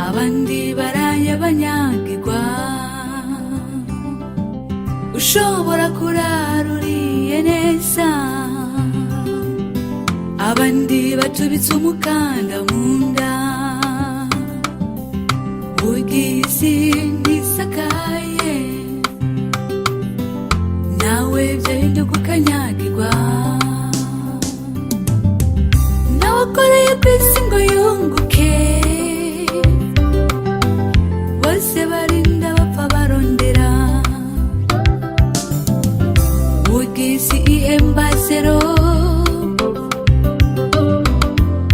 abandi baraye banyagirwa. Ushobora kurara uriye neza, abandi batubitse umukanda mu nda. Ugisi ntisakaye, nawe byahinduka ukanyagirwa. Nawakoreye kwisi ngo yunguke, bose barinda bapfa barondera. Ugisi ihemba zero,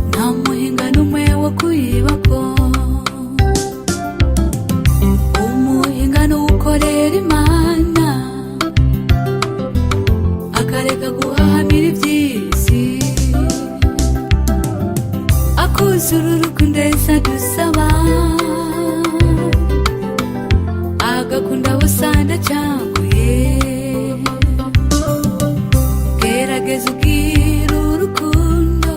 nta muhinga n'umwe wo kuyibako. Umuhinga n'ukorera Imana, akareka guhahamira iby'isi. Akuzura urukundo Yesu adusaba, agakunda bose adacaguye. Gerageza ubwira urukundo,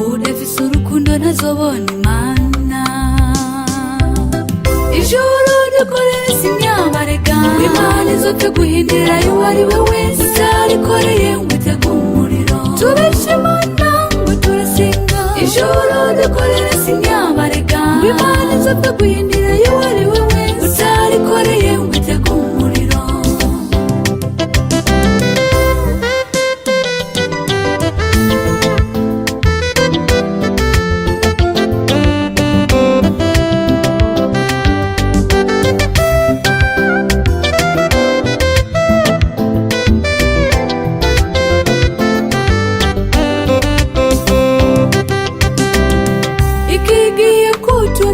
udafise urukundo ntazobona Imana. Ijuru dukorera si imyabarega, Imana izopfe guhindura uwo ari we wese utarikoreye ngo utege umuriro. Tubeshe Imana ngo turasenga, ijuru dukorera si imyabarega, Imana izopfe guhindura uwo ari we wese utarikoreye ngo utege umuriro.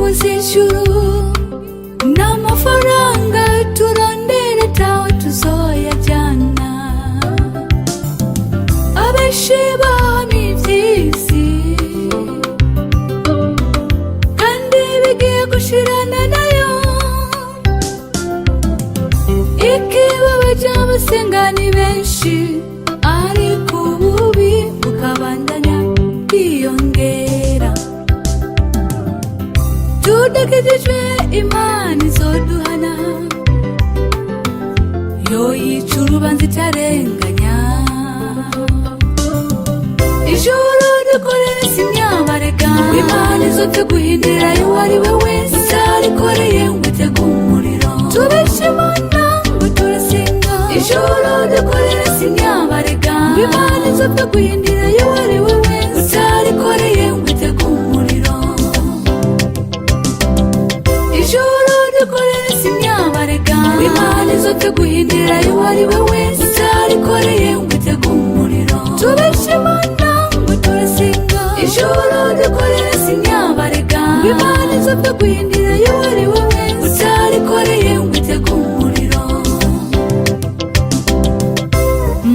Ijuru n'amafaranga turondera tawe tuzoyajyana. Abenshi bahamya iby'isi kandi bigiye gushirana nayo. Ikibabaje abasenga ni benshi, ariko ububi bukabandanya bwiyongera. Tudakijijwe Imana izoduhana, yo yica urubanza itarenganya. Ijuru dukorera si imyabarega, Imana izopfe guhindura uwo ari we wese utarikoreye ngo utege umuriro. Tubeshe Imana ngo turasenga, ijuru dukorera si imyabarega, Imana izopfe guhindura uwo ari we wese utarikoreye ngo utege umuriro. Ijuru dukorera si imyabarega, Imana izopfe guhindura uwo ari we wese utarikoreye ngo utege umuriro. Tubeshe Imana ngo turasenga, ijuru dukorera si imyabarega, Imana izopfe guhindura uwo ari we wese utarikoreye ngo utege umuriro.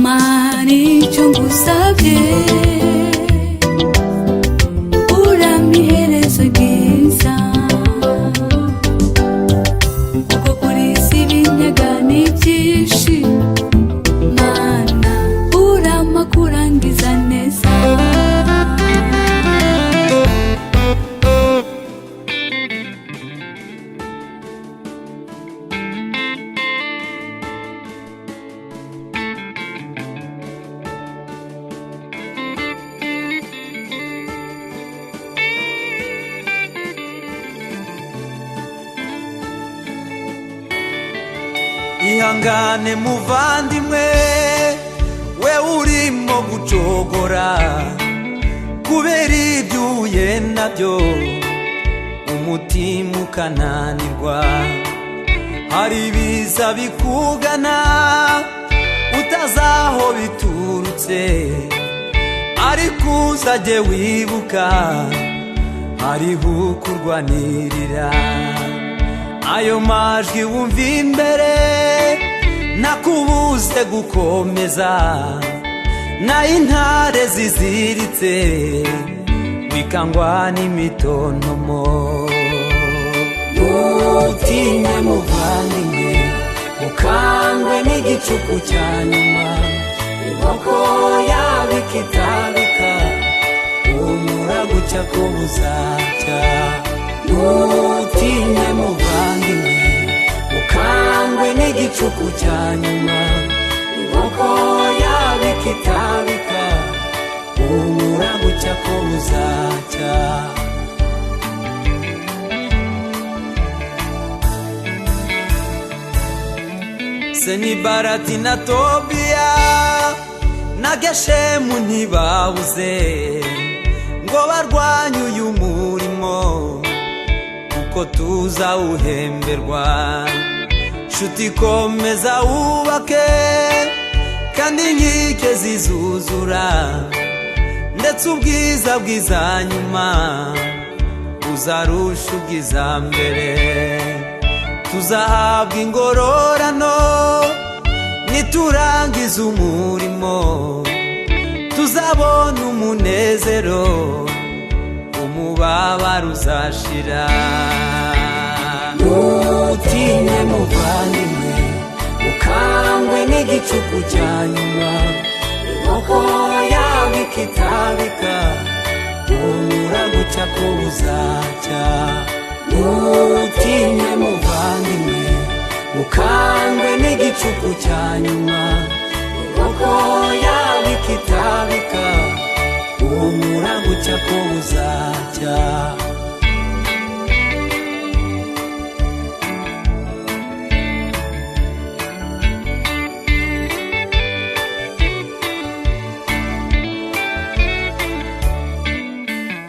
Mana icyo ngusabye, urampa iherezo ryiza. Mana urampa kurangiza neza. Ihangane muvandimwe, we urimo gucogora kubera ibyo uhuye nabyo, umutima ukananirwa. Hari ibiza bikugana utazi aho biturutse, ariko uzajye wibuka hariho ukurwanirira. Ayo majwi wumva imbere nakubuze gukomeza, nayo intare ziziritse wikangwa n'imitontomo. Ntutinye muvandimwe, ukangwe n'igicuku cya nyuma. Inkoko yabika itabika, humura gucya ko buzacya. Ntutinye muvandimwe, ukangwe n'igicuku cya nyuma, inkoko yabika itabika, humura gucya ko buzacya. Senibarati na Tobiya na Geshemu ntibabuze ngo barwanye uyu murimo, kuko tuzawuhemberwa. Nshuti komeza wubake kandi inkike zizuzura, ndetse ubwiza bwiza nyuma buzarusha ubwiza mbere. Tuzahabwa ingororano niturangiza umurimo, tuzabona umunezero, umubabaro uzashira. Ntutinye muvandimwe, ukangwe n'igicuku cya nyuma, inkoko yabika itabika, humura gucya ko buzacya. Ntutinye muvandimwe, ukangwe n'igicuku cya nyuma, inkoko yabika itabika, humura gucya ko buzacya.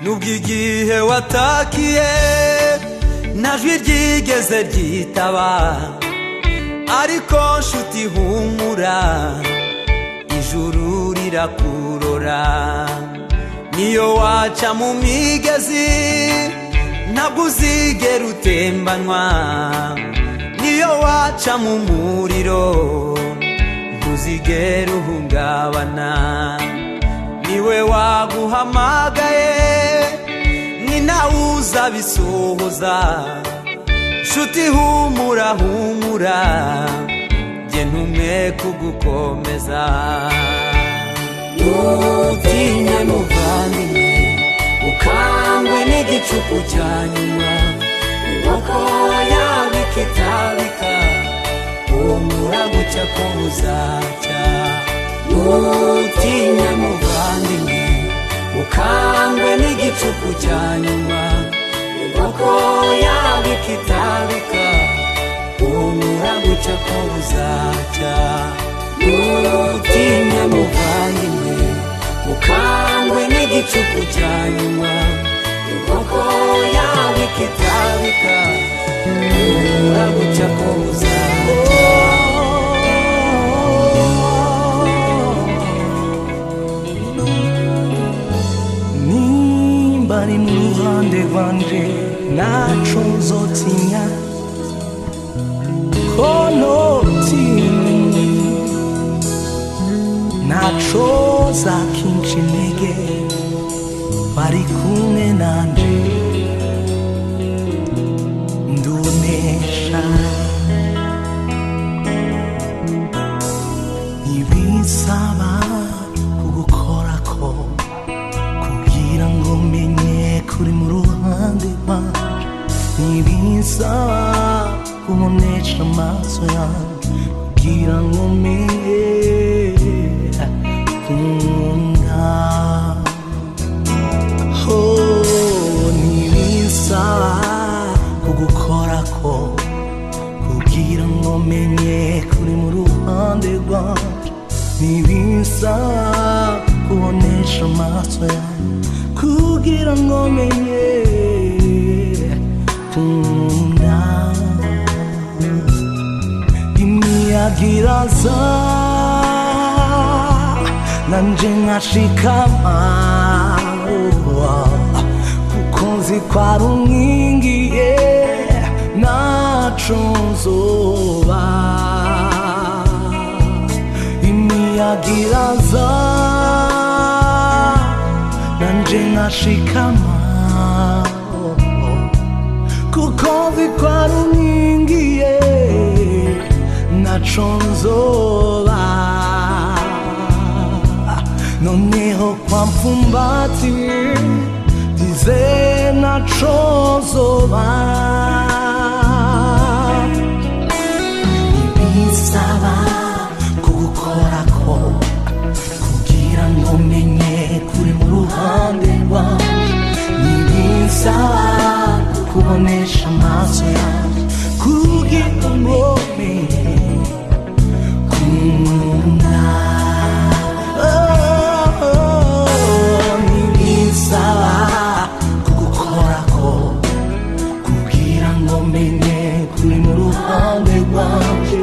Nubwo igihe watakiye nta jwi ryigeze ryitaba, ariko nshuti humura, ijuru rirakurora. Niyo waca mu migezi ntabwo uzigera utembanwa, niyo waca mu muriro ntuzigera uhungabana. Niwe waguhamagaye, ni nawe uzabisohoza. Nshuti humura humura, jye ntumwe kugukomeza. Ntutinye muvandimwe, ukangwe n'igicuku cya nyuma, inkoko yabika itabika, humura gucya ko buzacya. Ntutinye muvandimwe, ukangwe n'igicuku cya nyuma, inkoko yabika itabika, humura gucya ko buzacya. Ntutinye muvandimwe, ukangwe n'igicuku cya nyuma, inkoko yabika itabika, humura gucya ko buzacya. Bari mu ruhande rwanje naco nzotinya, ko ntotinya naco zakinca intege, bari kumwe nanje ndunesha. Ntibisaba kugukorako kugira ngo menye kuri mu ruhande rwanje, ntibisaba kubonesha amaso yanjye kugira ngo menye kunda. Ntibisaba kugukorako kugira ngo menye kuri mu ruhande rwanje, ntibisaba kubonesha amaso yanjye kugira ngo menye kunda. Imiyaga iraza nanje nkashikama, kuko nzi ko ari unkingiye naco nzoba. Imiyaga iraza nanje nkashikama, kuko nzi ko ari unkingiye naco nzoba. Noneho kwa mfumbatiye naco zoba ntibisaba kugukorako kugira ngo menye kuri mu ruhande rwawe ntibisaba kubonesha amaso yawe kugira ngo menye kumunda ntibisaba kugukorako kugira ngo menye kuri mu ruhande rwawe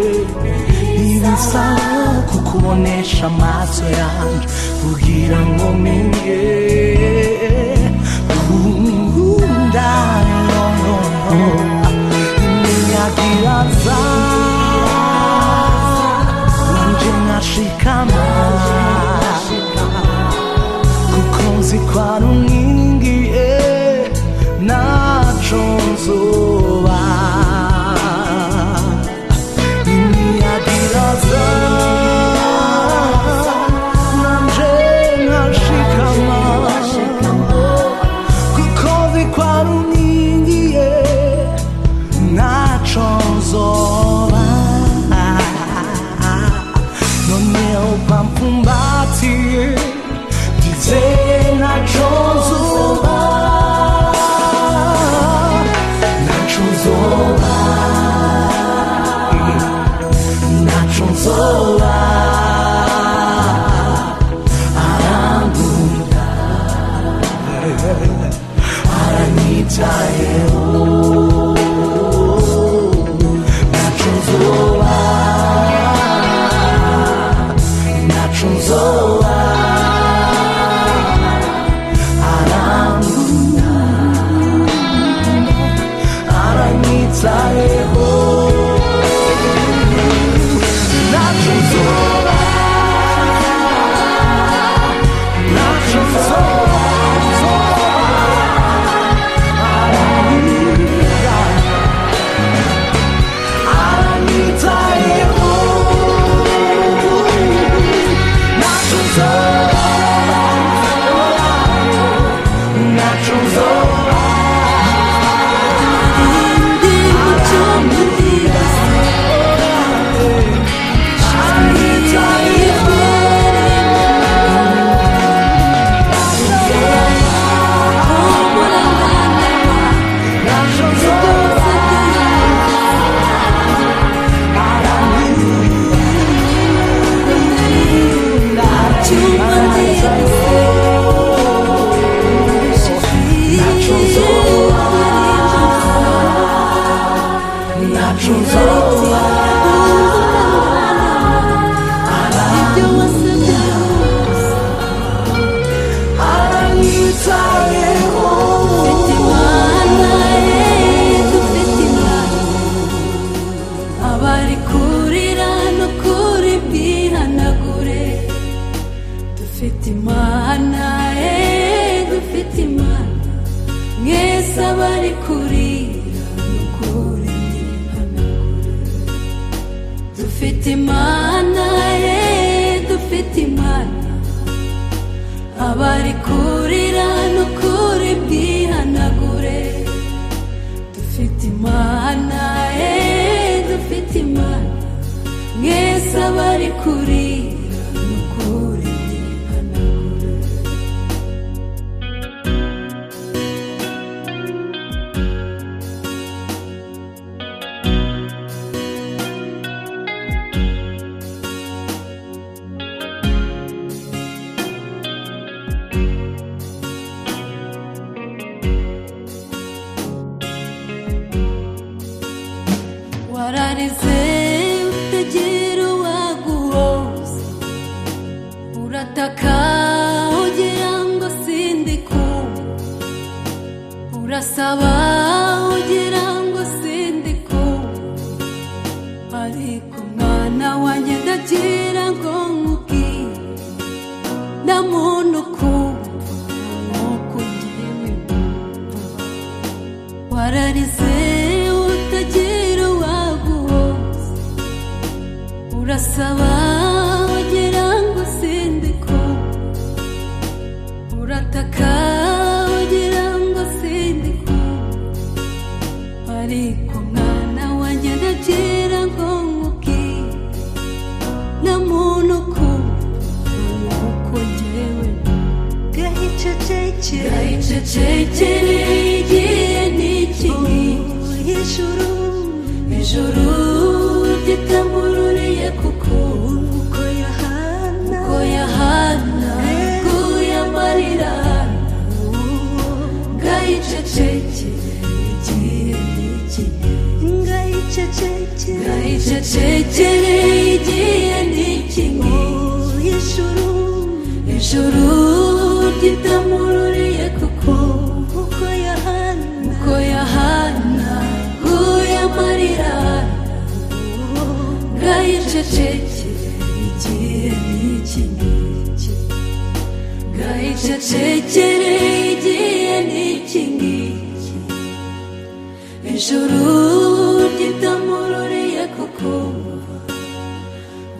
ntibisaba kukubonesha amaso yanjye kugira ngo menye kumunda inyagiraza nanje nkashikama kuko nzi ko ari unkingiye naco nzoba inyagiraza nanje nkashikama kuko nzi ko ari unkingiye naco nzoba noneho mpamfumbatiye ndizeye naco nzoba naco nzoba naco nzoba arangunda aranyitayeho abari kurira n'ukuri bwihanagure dufite imana dufite imana mwese abari kurira n'ukuri bwihanagure wararize utagira uwaguhoza urataka ugira ngo sindikumva urasaba ugira ngo sindikumva ariko mwana wanjye ndagira ngo nkubwire nta muntu ukumva nk'uko njyewe numva wararize utagira uwaguhoza urasaba ugira ngo sindikumva urataka ugira ngo sindikumva gahicecekereye igihe n'iki ngiki. Ijuru ryitamururiye kuko yahanaguye amarira, gahicecekereye igihe n'iki ngiki. Gahicecekereye igihe n'iki ngiki. Ijuru ryitamururiye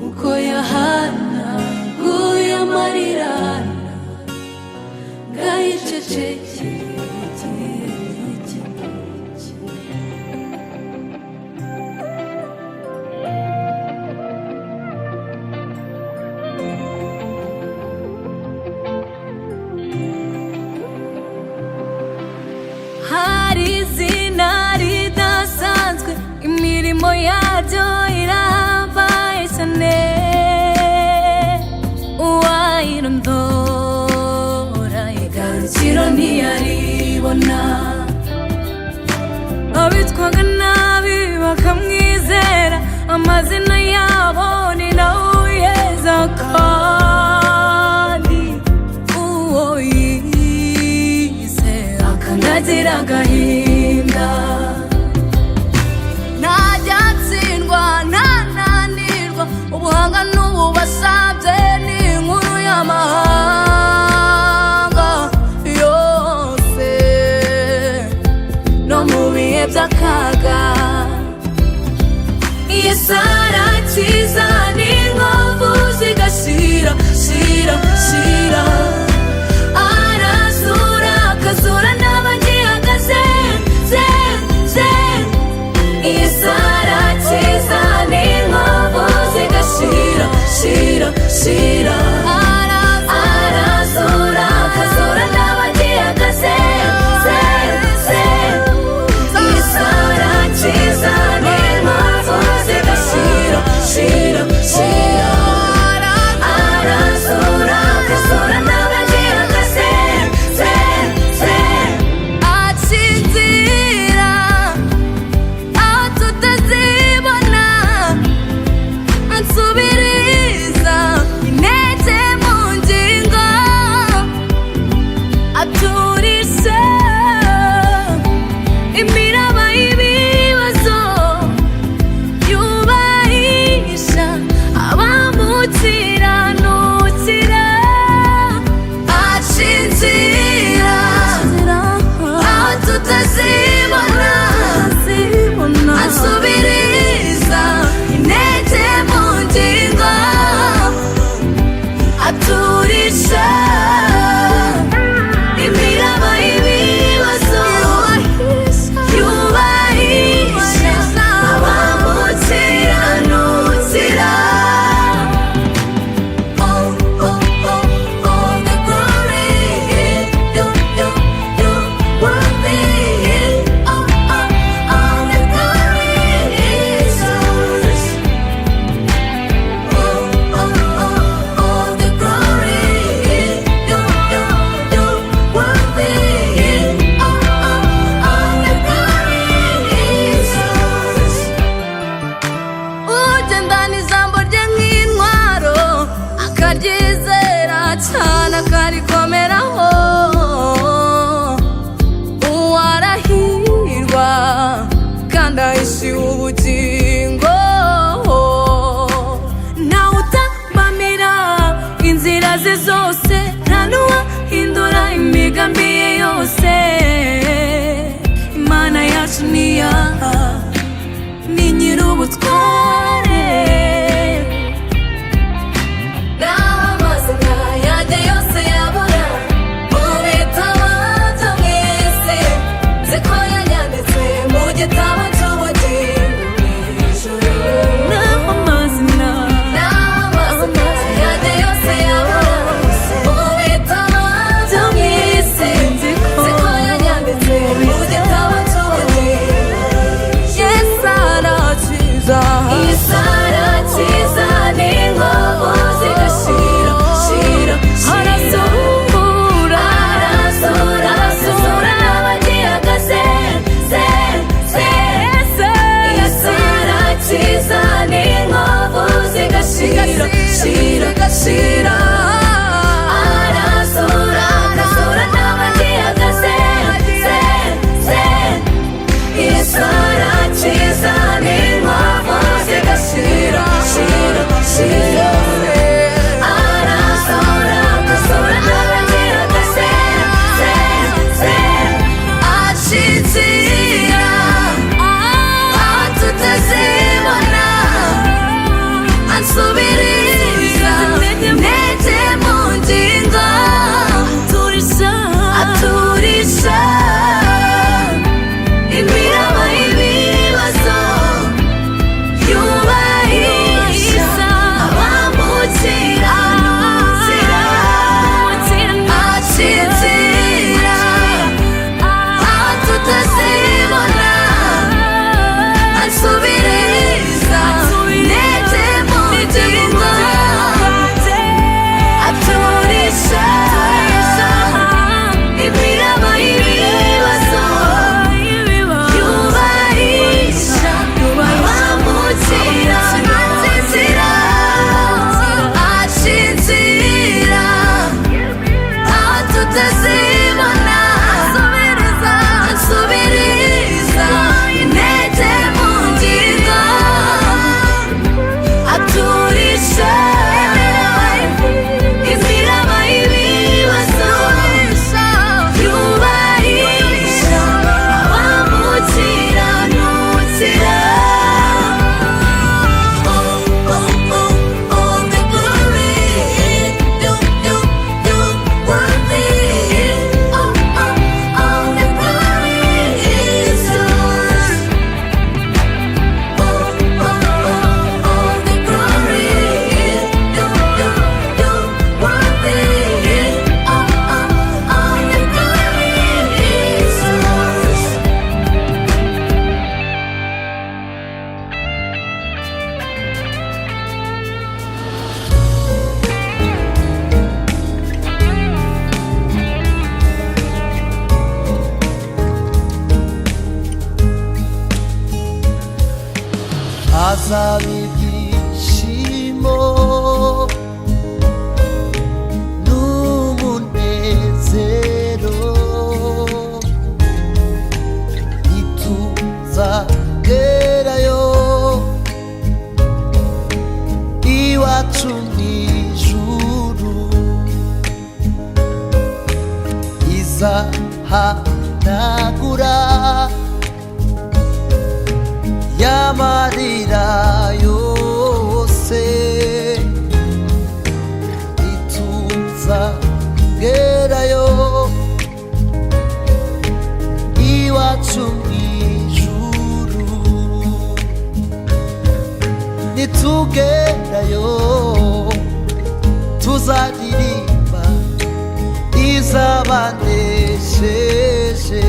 kuko yahanaguye amarira, gahicecekereye igihe n'iki ngiki. Hari izina ridasanzwe, imirimo yaryo irahambaye cyane, uwayirondora igarukiro ntiyaribona. Abitwaga nabi bakamwizera, amazina yabo ni nawe uyeza, kandi uwo yizera akanagira agahinda. Ntajya atsindwa, ntananirwa, ubuhanga n'ububasha bye ni inkuru y'amahanga yose. No mu bihe by'akaga Yesu arakiza, n'inkovu zigashira, shira, shira. Arazura, akazura n'abagihagaze, ze, ze. Yesu arakiza, n'inkovu zigashira, shira, shira. Arazura, akazura n'abagihagaze, ze, ze. Yesu arakiza, n'inkovu zigashira, shira, shira. Arazura, akazura n'abagihagaze. sigashira arasura n'abagihagaze Yesu arakiza n'inkwavu zigashira arasura n'abagihagaze acizira tutazibona ansubiriza intege mu ngingo aturisha imiraba y'ibibazo yubahisha abamukira acinzira tutazibona ansubiriza intege mu ngingo aturisha imiraba y'ibibazo yubahisha abamukira acinzira tutazibona ansubiriza intege mu ngingo aturisha imiraba y'ibibazo yubahisha abamukira nukira all the glory you worthy all the glory is yours all the glory you worthy all the glory is yours. hazaba ibyishimo n'umunezero nituzagerayo iwacu mw'ijuru izahanagura yamarira yose ituzagerayo iwacu mw'ijuru nitugerayo tuzaririmba izabanesheje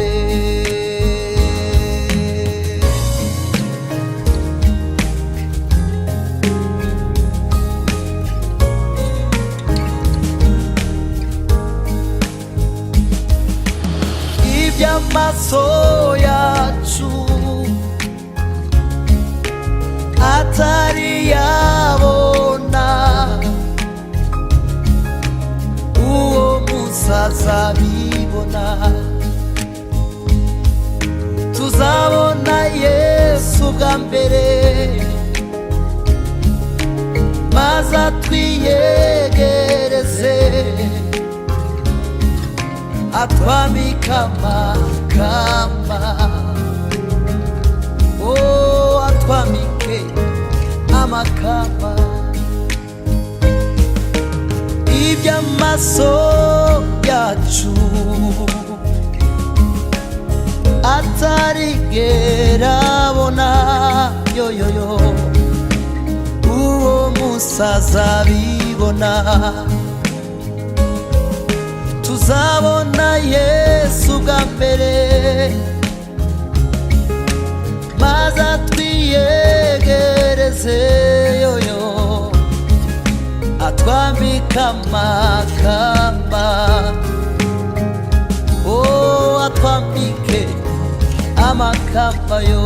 iby'amaso yacu atari yabona uwo musaza bibona tuzabona Yesu bwa mbere maze atwiyegereze atwambika amakamba atwambike amakamba iby'amaso yacu atarigera abona yoyoyo uwo musaza bibona tuzabona Yesu bwa mbere maze atwiyegereze yoyo atwambika amakamba atwambike amakamba yo